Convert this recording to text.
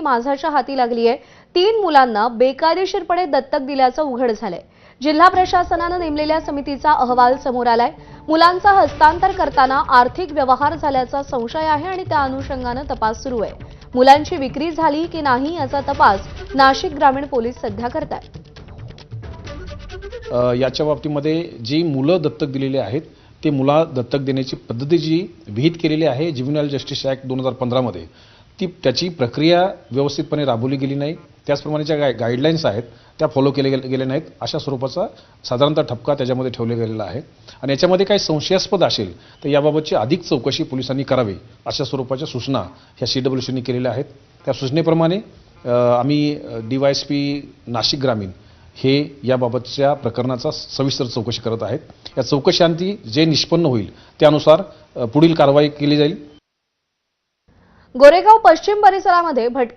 माझाच्या हाती लागली आहे। 3 मुलांना बेकायदेशीरपणे दत्तक दिल्याचं उघड झालंय। जिल्हा प्रशासनाने नेमलेल्या समितीचा अहवाल समोर आलाय। मुलांचा हस्तांतर करताना आर्थिक व्यवहार झाल्याचा संशय आहे आणि त्या अनुषंगाने तपास सुरू आहे। मुलांची विक्री झाली की नाही याचा तपास नाशिक ग्रामीण पोलीस सध्या करतात। याच्या बाबतीमध्ये जी मुलं दत्तक दिलेली आहेत ते मुला दत्तक देण्याची पद्धती जी विहित केलेली आहे ज्युव्हेनाइल जस्टिस ॲक्ट 2015 मध्ये त्याची प्रक्रिया व्यवस्थितपणे राबवली गेली नाही। त्याचप्रमाणे ज्या गाईडलाईन्स आहेत त्या फॉलो गेले नाहीत। अशा स्वरूपाचा साधारणतः ठपका त्याच्यामध्ये ठेवला गेलेला आहे आणि याच्यामध्ये काही संशयास्पद असेल तर याबाबतची अधिक चौकशी पोलिसांनी करावी अशा स्वरूपाच्या सूचना ह्या CWCने केलेल्या आहेत। त्या सूचनेप्रमाणे आम्ही DYSP नाशिक ग्रामीण हे याबाबतच्या प्रकरणाचा सविस्तर चौकशी करत आहेत। या चौकशांती जे निष्पन्न होईल त्यानुसार पुढील कारवाई केली जाईल। गोरेगाव पश्चिम परिसरामध्ये भटक्या